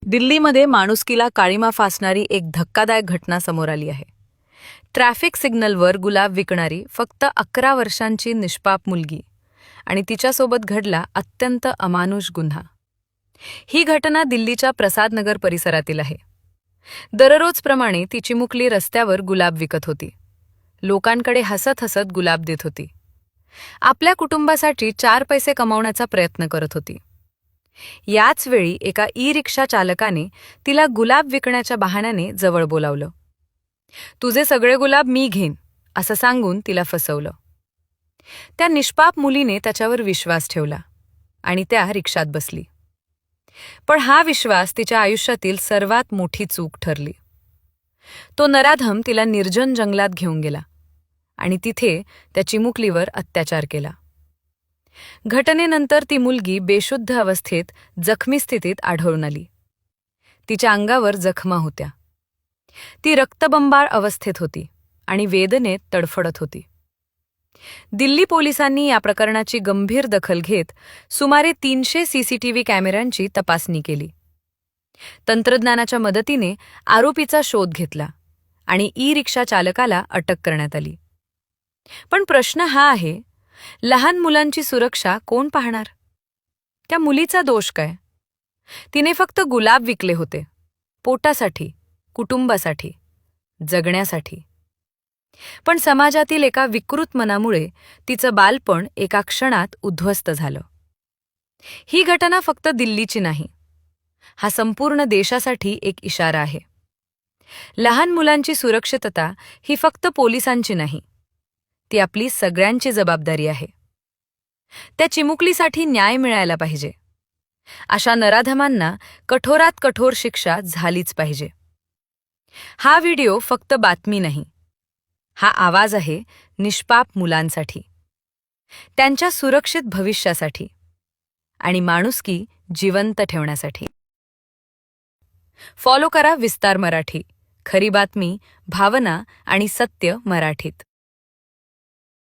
दिल्लीमध्ये माणुसकीला काळिमा फासणारी एक धक्कादायक घटना समोर आली आहे. ट्रॅफिक सिग्नलवर गुलाब विकणारी फक्त 11 वर्षांची निष्पाप मुलगी आणि तिच्यासोबत घडला अत्यंत अमानुष गुन्हा. ही घटना दिल्लीच्या प्रसादनगर परिसरातील आहे. दररोजप्रमाणे ती चिमुकली रस्त्यावर गुलाब विकत होती. लोकांकडे हसत हसत गुलाब देत होती. आपल्या कुटुंबासाठी 4 पैसे कमावण्याचा प्रयत्न करत होती. याच वेळी एका ई-रिक्षा चालकाने तिला गुलाब विकण्याच्या बहाण्याने जवळ बोलावलं. तुझे सगळे गुलाब मी घेईन असं सांगून तिला फसवलं. त्या निष्पाप मुलीने त्याच्यावर विश्वास ठेवला आणि त्या रिक्षात बसली. पण हा विश्वास तिच्या आयुष्यातील सर्वात मोठी चूक ठरली. तो नराधम तिला निर्जन जंगलात घेऊन गेला आणि तिथे त्या चिमुकलीवर अत्याचार केला. घटनेनंतर ती मुलगी बेशुद्ध अवस्थेत जखमी स्थितीत आढळून आली. तिच्या अंगावर जखमा होत्या. ती रक्तबंबाळ अवस्थेत होती आणि वेदनेत तडफडत होती. दिल्ली पोलिसांनी या प्रकरणाची गंभीर दखल घेत सुमारे 300 सीसीटीव्ही कॅमेऱ्यांची तपासणी केली. तंत्रज्ञानाच्या मदतीने आरोपीचा शोध घेतला आणि ई-रिक्षा चालकाला अटक करण्यात आली. पण प्रश्न हा आहे, लहान मुलांची सुरक्षा कोण पाहणार? त्या मुलीचा दोष काय? तिने फक्त गुलाब विकले होते, पोटासाठी, कुटुंबासाठी, जगण्यासाठी. पण समाजातील एका विकृत मनामुळे तिचं बालपण एका क्षणात उद्ध्वस्त झालं. ही घटना फक्त दिल्लीची नाही, हा संपूर्ण देशासाठी एक इशारा आहे. लहान मुलांची सुरक्षितता ही फक्त पोलिसांची नाही, ती आपली सगळ्यांची जबाबदारी आहे. त्या चिमुकलीसाठी न्याय मिळायला पाहिजे. अशा नराधमांना कठोरात कठोर शिक्षा झालीच पाहिजे. हा व्हिडिओ फक्त बातमी नाही, हा आवाज आहे निष्पाप मुलांसाठी, त्यांच्या सुरक्षित भविष्यासाठी आणि माणुसकी जिवंत ठेवण्यासाठी. फॉलो करा विस्तार मराठी, खरी बातमी, भावना आणि सत्य मराठीत.